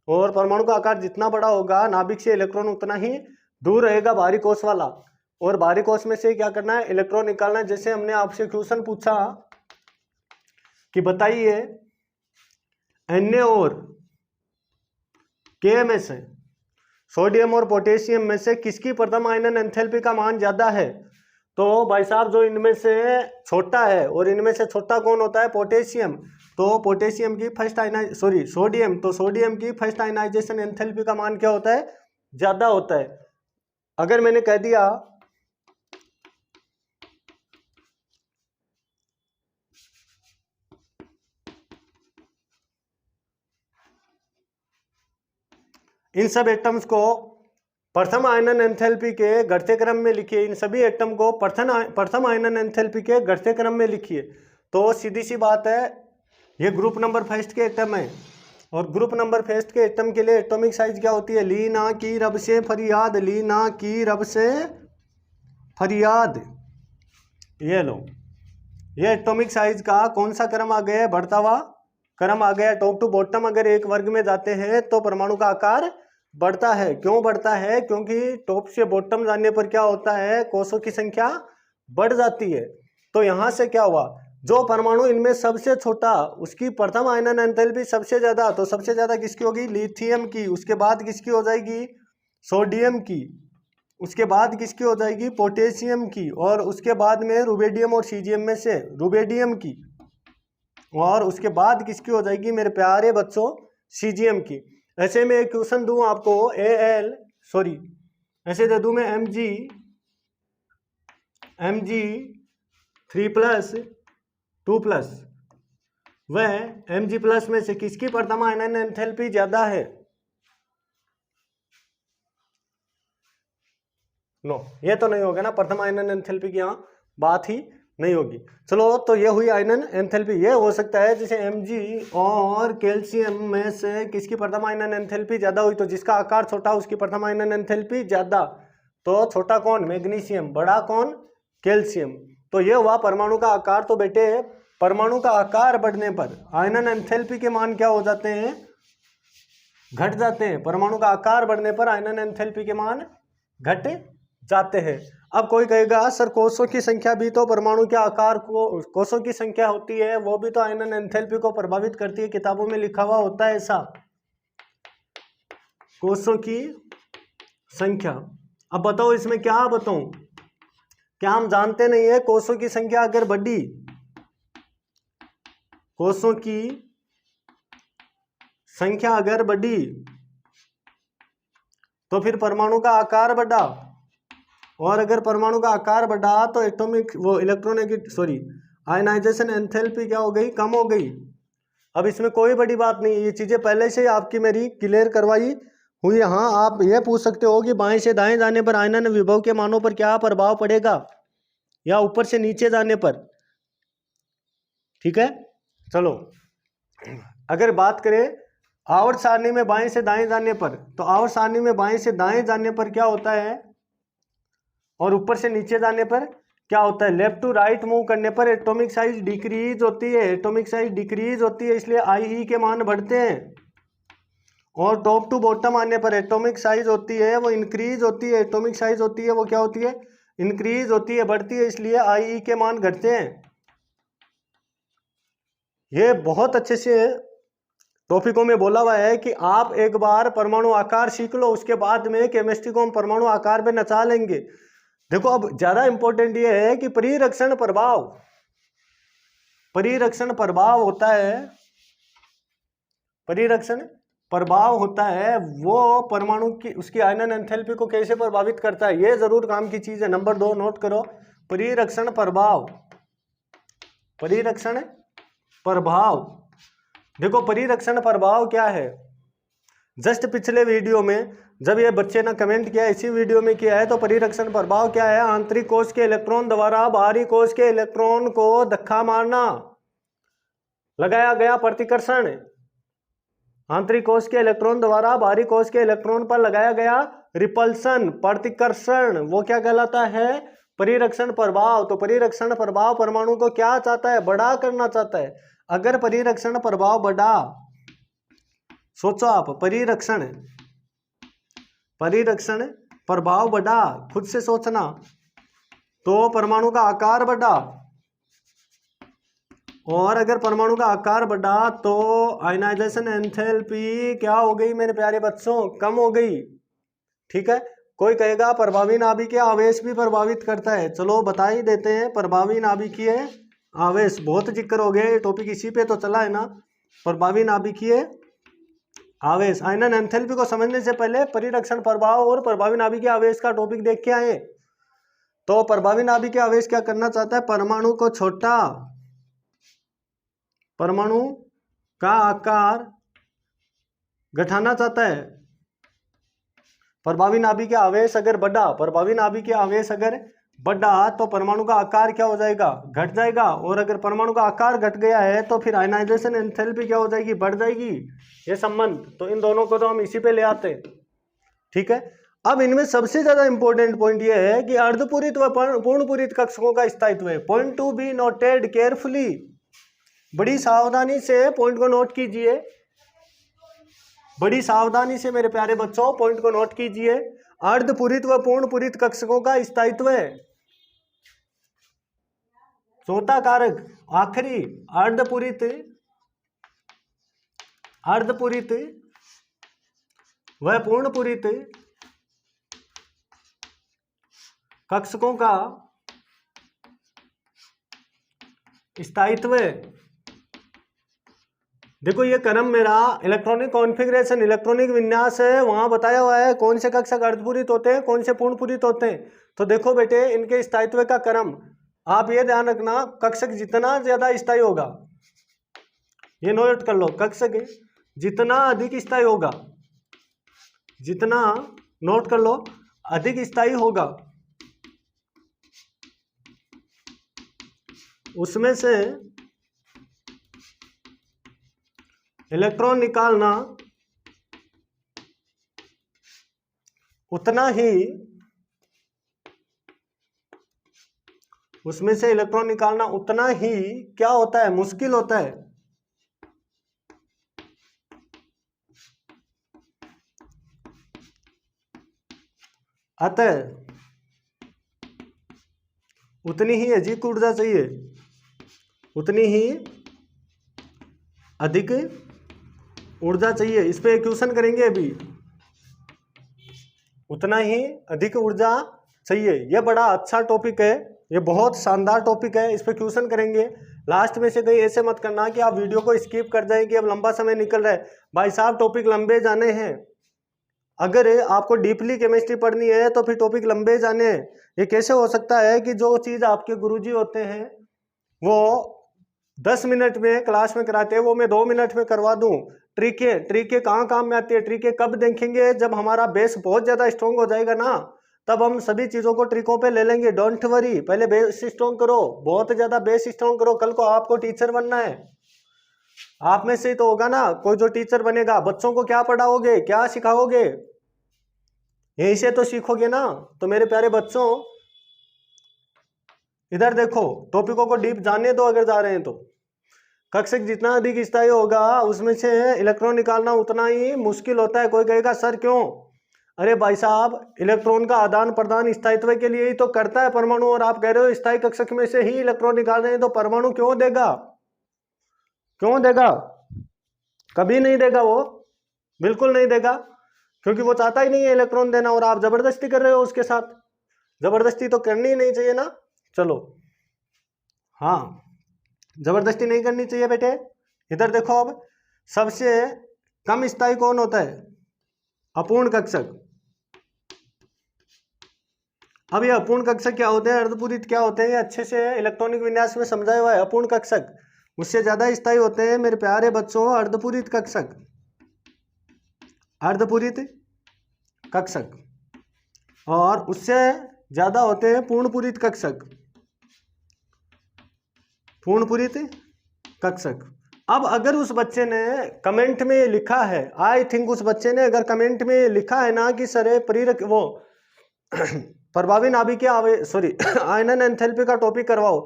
और परमाणु का आकार जितना बड़ा होगा, नाभिक से इलेक्ट्रॉन उतना ही दूर रहेगा बाहरी कोश वाला, और बाहरी कोश में से क्या करना है, इलेक्ट्रॉन निकालना है। जैसे हमने आपसे क्वेश्चन पूछा कि बताइए Na और K में से, सोडियम और पोटेशियम में से किसकी प्रथम आयनन एंथैल्पी का मान ज्यादा है। तो भाई साहब, जो इनमें से छोटा है, और इनमें से छोटा कौन होता है, पोटेशियम। तो पोटेशियम की सोडियम, तो सोडियम की फर्स्ट आयनाइजेशन एंथैल्पी का मान क्या होता है, ज्यादा होता है। अगर मैंने कह दिया इन सब एटम्स को प्रथम आयनन एंथैल्पी के घटते क्रम में लिखिए, इन सभी एटम को प्रथम आयनन एंथैल्पी के घटते क्रम में लिखिए। तो सीधी सी बात है, ये ग्रुप नंबर फर्स्ट के एटम है, और ग्रुप नंबर फर्स्ट के एटम के लिए एटॉमिक साइज क्या होती है, ली ना की रब से फरियाद, ली ना की रब से फरियाद। ये लो, ये एटॉमिक साइज का कौन सा क्रम आ गया है, बढ़ता हुआ क्रम आ गया। टॉप टू बॉटम अगर एक वर्ग में जाते हैं तो परमाणु का आकार बढ़ता है। क्यों बढ़ता है? क्योंकि टॉप से बॉटम जाने पर क्या होता है, कोषों की संख्या बढ़ जाती है। तो यहां से क्या हुआ, जो परमाणु इनमें सबसे छोटा, उसकी प्रथम आयनन एंथैल्पी सबसे ज्यादा, तो सबसे ज्यादा किसकी होगी, लिथियम की। उसके बाद किसकी हो जाएगी, सोडियम की। उसके बाद किसकी हो जाएगी, पोटेशियम की। और उसके बाद में रुबिडियम और सीजियम में से रुबिडियम की। और उसके बाद किसकी हो जाएगी मेरे प्यारे बच्चों, सीजियम की। ऐसे में एक क्वेश्चन दूं आपको, ऐसे दे दूं मैं Mg 3+2+, वह Mg+ में से किसकी प्रथम आयनन एंथैल्पी ज्यादा है। नो, ये तो नहीं होगा ना, प्रथम आयनन एंथैल्पी की यहाँ बात ही नहीं होगी। चलो, तो ये हुई आयनन एंथैल्पी। ये हो सकता है जैसे Mg और कैल्शियम में से किसकी प्रथम आयनन एंथैल्पी ज्यादा हुई, तो जिसका आकार छोटा उसकी प्रथम आयनन एंथैल्पी ज्यादा। तो छोटा कौन, मैग्नीशियम, बड़ा कौन, कैल्शियम। तो ये हुआ परमाणु का आकार। तो बेटे परमाणु का आकार बढ़ने पर आयनन एंथैल्पी के मान क्या हो जाते हैं, घट जाते हैं। परमाणु का आकार बढ़ने पर आयनन एंथैल्पी के मान घट जाते हैं। अब कोई कहेगा सर कोषों की संख्या भी तो परमाणु के आकार को, कोषों की संख्या होती है वो भी तो आयनन एंथैल्पी को प्रभावित करती है, किताबों में लिखा हुआ होता है ऐसा, कोषों की संख्या। अब बताओ इसमें क्या बताऊं, क्या हम जानते नहीं है कोषों की संख्या अगर बढ़ी, कोषों की संख्या अगर बढ़ी तो फिर परमाणु का आकार बढ़ा, और अगर परमाणु का आकार बढ़ा तो एटॉमिक वो आयनाइजेशन एंथैल्पी क्या हो गई, कम हो गई। अब इसमें कोई बड़ी बात नहीं है, ये चीजें पहले से ही आपकी मेरी क्लियर करवाई हुई। हाँ आप ये पूछ सकते हो कि बाएं से दाएं जाने पर आयनन विभव के मानों पर क्या प्रभाव पड़ेगा, या ऊपर से नीचे जाने पर। ठीक है, चलो अगर बात करें आवर्त सारणी में बाएं से दाएं जाने पर, तो आवर्त सारणी में बाएं से दाएं जाने पर क्या होता है, और ऊपर से नीचे जाने पर क्या होता है, लेफ्ट टू राइट मूव करने पर एटॉमिक साइज डिक्रीज होती है, एटॉमिक साइज डिक्रीज होती है, इसलिए IE के मान बढ़ते हैं। और टॉप टू बॉटम आने पर एटॉमिक साइज होती है वो इंक्रीज होती है, एटॉमिक साइज होती है वो क्या होती है, इंक्रीज होती है, बढ़ती है, इसलिए IE के मान घटते हैं। ये बहुत अच्छे से टॉपिकों में बोला हुआ है कि आप एक बार परमाणु आकार सीख लो, उसके बाद में केमिस्ट्री को हम परमाणु आकार पे नचा लेंगे। देखो अब ज्यादा इंपॉर्टेंट ये है कि परिरक्षण प्रभाव, परिरक्षण प्रभाव होता है, परिरक्षण प्रभाव होता है वो परमाणु की उसकी आयनन एंथैल्पी को कैसे प्रभावित करता है, ये जरूर काम की चीज है। नंबर 2 नोट करो, परिरक्षण प्रभाव, परिरक्षण प्रभाव। देखो परिरक्षण प्रभाव क्या है, जस्ट पिछले वीडियो में जब ये बच्चे ने कमेंट किया, इसी वीडियो में किया है, तो परिरक्षण प्रभाव क्या है, आंतरिक कोश के इलेक्ट्रॉन द्वारा बाहरी कोश के इलेक्ट्रॉन को धक्का मारना, लगाया गया प्रतिकर्षण, आंतरिक कोश के इलेक्ट्रॉन द्वारा बाहरी कोश के इलेक्ट्रॉन पर लगाया गया रिपल्सन, प्रतिकर्षण, वो क्या कहलाता है, परिरक्षण प्रभाव। तो परिरक्षण प्रभाव परमाणु को क्या चाहता है, बड़ा करना चाहता है। अगर परिरक्षण प्रभाव बढ़ा, सोचो आप, परिरक्षण प्रभाव बढ़ा, खुद से सोचना, तो परमाणु का आकार बढ़ा, और अगर परमाणु का आकार बढ़ा तो आयनाइजेशन एंथैल्पी क्या हो गई मेरे प्यारे बच्चों, कम हो गई। ठीक है, कोई कहेगा प्रभावी नाभिकीय आवेश भी प्रभावित करता है, चलो बता ही देते हैं। प्रभावी नाभिकीय आवेश, बहुत जिक्र हो गया, ये टॉपिक इसी पे तो चला है ना, प्रभावी नाभिकीय आवेश। आयनन एंथैल्पी को समझने से पहले परिरक्षण प्रभाव और प्रभावी नाभिकीय आवेश का टॉपिक देख के आए। तो प्रभावी नाभिकीय आवेश क्या करना चाहता है, परमाणु को छोटा, परमाणु का आकार घटाना चाहता है। प्रभावी नाभिकीय आवेश अगर बढ़ा, प्रभावी नाभिकीय आवेश अगर बढ़ा तो परमाणु का आकार क्या हो जाएगा, घट जाएगा, और अगर परमाणु का आकार घट गया है तो फिर आयनाइजेशन एंथैल्पी क्या हो जाएगी, बढ़ जाएगी। ये संबंध, तो इन दोनों को तो हम इसी पे ले आते हैं। ठीक है, अब इनमें सबसे ज्यादा इंपॉर्टेंट पॉइंट ये है कि अर्धपूरित व पूर्णपूरित कक्षकों का स्थायित्व है। Point to be noted carefully, बड़ी सावधानी से पॉइंट को नोट कीजिए, बड़ी सावधानी से मेरे प्यारे बच्चों पॉइंट को नोट कीजिए। अर्धपूरित व पूर्णपूरित कक्षकों का स्थायित्व है। चौथा कारक आखिरी, अर्धपूरित, अर्धपूरित व पूर्णपूरित कक्षकों का स्थायित्व। देखो ये क्रम मेरा इलेक्ट्रॉनिक कॉन्फ़िगरेशन, इलेक्ट्रॉनिक विन्यास है, वहां बताया हुआ है कौन से कक्षक अर्धपूरित होते हैं, कौन से पूर्णपूरित होते हैं। तो देखो बेटे इनके स्थायित्व का क्रम आप ये ध्यान रखना, कक्षक जितना ज्यादा स्थायी होगा, ये नोट कर लो, कक्षक जितना अधिक स्थायी होगा, जितना, नोट कर लो, अधिक स्थायी होगा, उसमें से इलेक्ट्रॉन निकालना उतना ही उसमें से इलेक्ट्रॉन निकालना उतना ही क्या होता है, मुश्किल होता है। अतः उतनी ही अधिक ऊर्जा चाहिए, उतनी ही अधिक ऊर्जा चाहिए। इस पे क्वेश्चन करेंगे अभी, उतना ही अधिक ऊर्जा चाहिए। ये बड़ा अच्छा टॉपिक है, ये बहुत शानदार टॉपिक है, इस पे क्वेश्चन करेंगे। लास्ट में से कहीं ऐसे मत करना कि आप वीडियो को स्किप कर जाएं कि अब लंबा समय निकल रहा है। भाई साहब टॉपिक लंबे जाने हैं, अगर आपको डीपली केमिस्ट्री पढ़नी है तो फिर टॉपिक लंबे जाने हैं। ये कैसे हो सकता है कि जो चीज़ आपके गुरुजी होते हैं वो 10 मिनट में क्लास में कराते हैं वो मैं 2 मिनट में करवा दूं। ट्रिकें कहाँ काम में आती है, ट्रिकें कब देखेंगे, जब हमारा बेस बहुत ज़्यादा स्ट्रॉन्ग हो जाएगा ना, तब हम सभी चीज़ों को ट्रिकों पे ले लेंगे। डोंट वरी, पहले बेस स्ट्रॉन्ग करो, बहुत ज़्यादा बेस स्ट्रॉन्ग करो। कल को आपको टीचर बनना है, आप में से ही तो होगा ना कोई जो टीचर बनेगा। बच्चों को क्या पढ़ाओगे, क्या सिखाओगे, यहीं से तो सीखोगे ना। तो मेरे प्यारे बच्चों इधर देखो, टॉपिकों को डीप जानने दो अगर जा रहे हैं तो। कक्षक जितना अधिक स्थायी होगा उसमें से इलेक्ट्रॉन निकालना उतना ही मुश्किल होता है। कोई कहेगा सर क्यों? अरे भाई साहब, इलेक्ट्रॉन का आदान प्रदान स्थायित्व के लिए ही तो करता है परमाणु, और आप कह रहे हो स्थायी कक्षक में से ही इलेक्ट्रॉन निकाल रहे हैं, तो परमाणु क्यों देगा, क्यों देगा? कभी नहीं देगा, वो बिल्कुल नहीं देगा, क्योंकि वो चाहता ही नहीं है इलेक्ट्रॉन देना, और आप जबरदस्ती कर रहे हो उसके साथ। जबरदस्ती तो करनी ही नहीं चाहिए ना। चलो हाँ, जबरदस्ती नहीं करनी चाहिए बेटे। इधर देखो, अब सबसे कम स्थायी कौन होता है? अपूर्ण कक्षक। अब ये अपूर्ण कक्षक क्या होते हैं, अर्धपूरित क्या होते हैं, ये अच्छे से इलेक्ट्रॉनिक विन्यास में समझाया हुआ है। अपूर्ण कक्षक उससे ज्यादा स्थायी होते हैं मेरे प्यारे बच्चों अर्धपूरित कक्षक, अर्धपूरित कक्षक, और उससे ज्यादा होते हैं पूर्णपूरित कक्षक, पूर्णपूरित कक्षक। अब अगर उस बच्चे ने कमेंट में लिखा है, आई थिंक उस बच्चे ने अगर कमेंट में लिखा है ना कि सर प्रेरक वो प्रभावी नाभिकीय आयनन एंथैल्पी का टॉपिक करवाओ,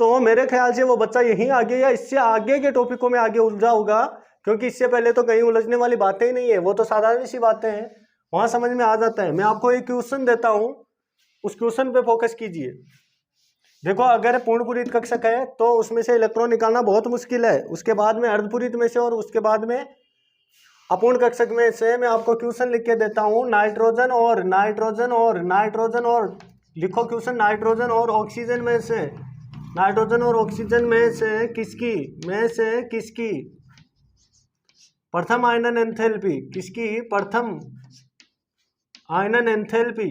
तो मेरे ख्याल से वो बच्चा यहीं आगे या इससे आगे के टॉपिकों में आगे उलझा होगा, क्योंकि इससे पहले तो कहीं उलझने वाली बातें ही नहीं है, वो तो साधारण सी बातें हैं, वहां समझ में आ जाता है। मैं आपको एक क्वेश्चन देता हूं, उस क्वेश्चन पे फोकस कीजिए। देखो, अगर पूर्णपूरित कक्षक है तो उसमें से इलेक्ट्रॉन निकालना बहुत मुश्किल है, उसके बाद में अर्धपूरित में से, और उसके बाद में अपूर्ण कक्षक में से मैं आपको क्वेश्चन लिख के देता हूं। नाइट्रोजन और नाइट्रोजन और नाइट्रोजन और लिखो क्वेश्चन, नाइट्रोजन और ऑक्सीजन में से, नाइट्रोजन और ऑक्सीजन में से किसकी प्रथम आयनन एंथैल्पी, किसकी प्रथम आयनन एंथैल्पी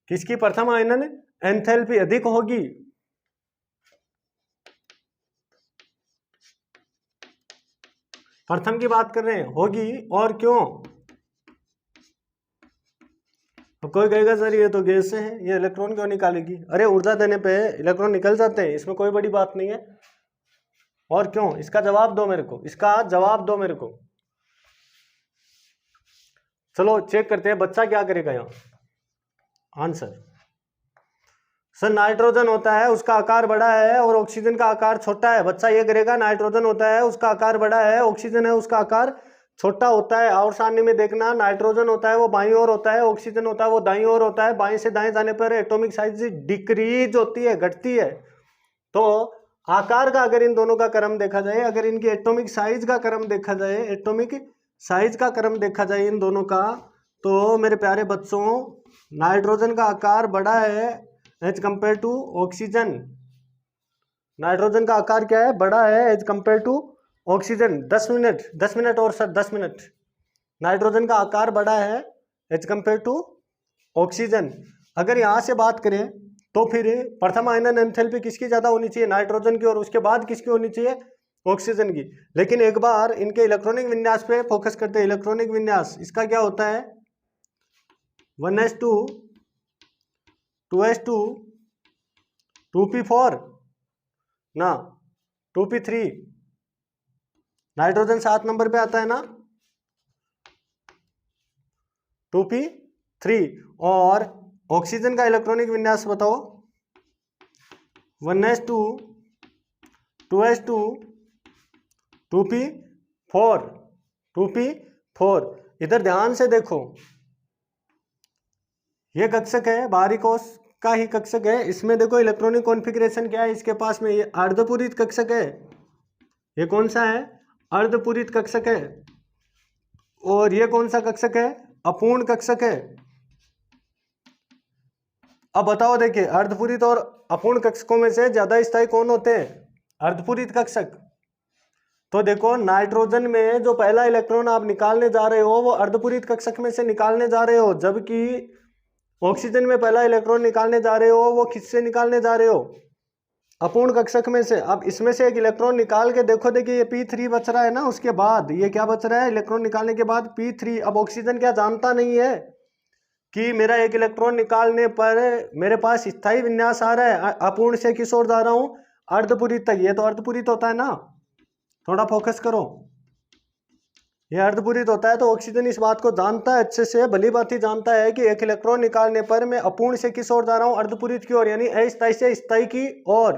किसकी प्रथम आयनन एंथैल्पी अधिक होगी? प्रथम की बात कर रहे हैं, होगी, और क्यों? तो कोई कहेगा सर ये तो गैस है, ये इलेक्ट्रॉन क्यों निकालेगी? अरे ऊर्जा देने पे इलेक्ट्रॉन निकल जाते हैं, इसमें कोई बड़ी बात नहीं है। और क्यों? इसका जवाब दो मेरे को, इसका जवाब दो मेरे को। चलो चेक करते हैं बच्चा क्या करेगा यहाँ। आंसर, सर नाइट्रोजन होता है उसका आकार बड़ा है और ऑक्सीजन का आकार छोटा है। बच्चा ये करेगा, नाइट्रोजन होता है उसका आकार बड़ा है, ऑक्सीजन है उसका आकार छोटा होता है। और सामने में देखना, नाइट्रोजन होता है वो बाईं ओर होता है, ऑक्सीजन होता है वो दाईं ओर होता है। बाईं से दाएं जाने पर एटॉमिक साइज डिक्रीज होती है, घटती है। तो आकार का अगर इन दोनों का क्रम देखा जाए, अगर इनकी एटॉमिक साइज का क्रम देखा जाए, एटॉमिक साइज का क्रम देखा जाए इन दोनों का, तो मेरे प्यारे बच्चों नाइट्रोजन का आकार बड़ा है as compare to oxygen. Nitrogen का आकार क्या है? बड़ा है as compare to oxygen. 10 minute और सर 10 मिनट। नाइट्रोजन का आकार बड़ा है एज कंपेयर टू ऑक्सीजन। अगर यहाँ से बात करें तो फिर प्रथम आयनन एंथैल्पी किसकी ज्यादा होनी चाहिए? नाइट्रोजन की, और उसके बाद किसकी होनी चाहिए? ऑक्सीजन की। लेकिन एक बार इनके इलेक्ट्रॉनिक विन्यास पे फोकस करते हैं। इलेक्ट्रॉनिक विन्यास इसका क्या होता है? 1s2 2s2 2p4 ना 2p3। नाइट्रोजन 7 नंबर पे आता है ना, 2p3। और ऑक्सीजन का इलेक्ट्रॉनिक विन्यास बताओ, 1s2 2s2 2p4 2p4। इधर ध्यान से देखो, ये कक्षक है, बाहरी कोश का ही कक्षक है। इसमें देखो इलेक्ट्रॉनिक कॉन्फ़िगरेशन क्या है इसके पास में, ये अर्धपूरित कक्षक है। ये कौन सा है? अर्धपूरित कक्षक है। और ये कौन सा कक्षक है? अपूर्ण कक्षक है। अब बताओ, देखिए अर्धपूरित और अपूर्ण कक्षकों में से ज्यादा स्थायी कौन होते हैं? अर्धपूरित कक्षक। तो देखो नाइट्रोजन में जो पहला इलेक्ट्रॉन आप निकालने जा रहे हो वो अर्धपूरित कक्षक में से निकालने जा रहे हो, जबकि ऑक्सीजन में पहला इलेक्ट्रॉन निकालने जा रहे हो वो किससे निकालने जा रहे हो? अपूर्ण कक्षक में से। अब इसमें से एक इलेक्ट्रॉन निकाल के देखो, देखिए ये P3 बच रहा है ना, उसके बाद ये क्या बच रहा है? इलेक्ट्रॉन निकालने के बाद P3। अब ऑक्सीजन क्या जानता नहीं है कि मेरा एक इलेक्ट्रॉन निकालने पर मेरे पास स्थायी विन्यास आ रहा है, अपूर्ण से किस ओर जा रहा हूं? अर्धपूरित तक। ये तो अर्धपूरित होता है ना, थोड़ा फोकस करो, ये अर्धपूरित होता है। तो ऑक्सीजन इस बात को जानता है अच्छे से, भली बात ही जानता है कि एक इलेक्ट्रॉन निकालने पर मैं अपूर्ण से किस ओर जा रहा हूं? अर्धपूरित की ओर, यानी अस्थायी से स्थायी की ओर।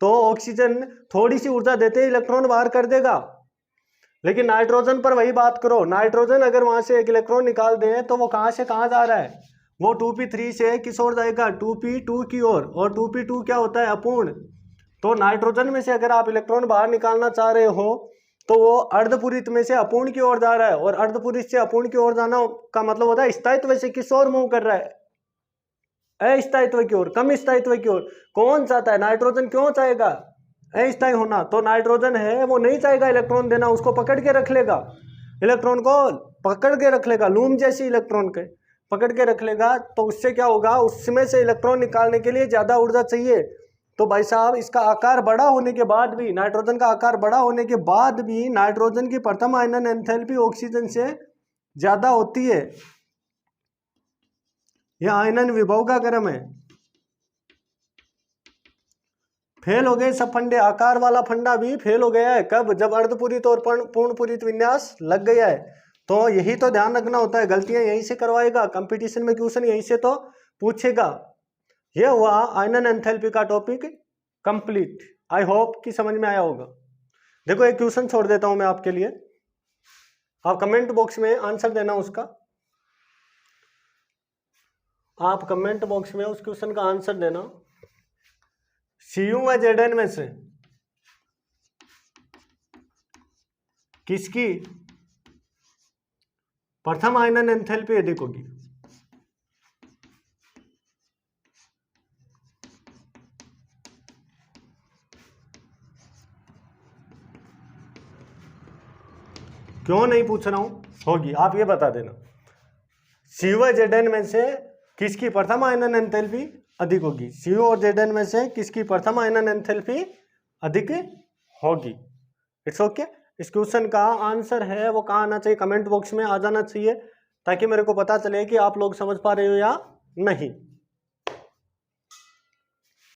तो ऑक्सीजन थोड़ी सी ऊर्जा देते ही इलेक्ट्रॉन बाहर कर देगा। लेकिन नाइट्रोजन पर वही बात करो, नाइट्रोजन अगर वहां से एक इलेक्ट्रॉन निकाल दे तो वो कहां से कहां जा रहा है? वो 2p3 से किस ओर जाएगा? 2p2 की ओर। और 2p2 क्या होता है? अपूर्ण। तो नाइट्रोजन में से अगर आप इलेक्ट्रॉन बाहर निकालना चाह रहे हो तो वो अर्धपूरित में से अपूर्ण की ओर जा रहा है। और अर्धपूरित से अपूर्ण की ओर जाना का मतलब होता है स्थायित्व से किस ओर मूव कर रहा है? अस्थायित्व की ओर, कम स्थायित्व की ओर। कौन चाहता है? नाइट्रोजन क्यों चाहेगा अस्थायी होना? तो नाइट्रोजन है वो नहीं चाहेगा इलेक्ट्रॉन देना, उसको पकड़ के रख लेगा, इलेक्ट्रॉन को पकड़ के रख लेगा, लूम जैसी इलेक्ट्रॉन के पकड़ के रख लेगा। तो उससे क्या होगा? उसमें से इलेक्ट्रॉन निकालने के लिए ज्यादा ऊर्जा चाहिए। तो भाई साहब इसका आकार बड़ा होने के बाद भी, नाइट्रोजन का आकार बड़ा होने के बाद भी नाइट्रोजन की प्रथम आयनन एंथैल्पी ऑक्सीजन से ज्यादा होती है। यह आयनन विभव का क्रम है। फेल हो गए सब फंडे, आकार वाला फंडा भी फेल हो गया है। कब? जब अर्धपूरित और पूर्णपूरित विन्यास लग गया है। तो यही तो ध्यान रखना होता है, गलतियां यहीं से करवाएगा कंपटीशन में, क्वेश्चन यहीं से तो पूछेगा। यह हुआ आयनन एंथैल्पी का टॉपिक कंप्लीट। आई होप कि समझ में आया होगा। देखो एक क्वेश्चन छोड़ देता हूं मैं आपके लिए, आप कमेंट बॉक्स में आंसर देना उसका। आप कमेंट बॉक्स में उस क्वेश्चन का आंसर देना। Cu व Zn में से किसकी प्रथम आयनन एंथैल्पी अधिक होगी? क्यों नहीं पूछ रहा हूं, होगी, आप ये बता देना। Cu व Zn में से किसकी प्रथम आयनन एंथैल्पी अधिक होगी? Cu और Zn में से किसकी प्रथम आयनन एंथैल्पी अधिक होगी? It's okay. इस क्वेश्चन का आंसर है वो कहाँ आना चाहिए? कमेंट बॉक्स में आ जाना चाहिए, ताकि मेरे को पता चले कि आप लोग समझ पा रहे हो या नहीं।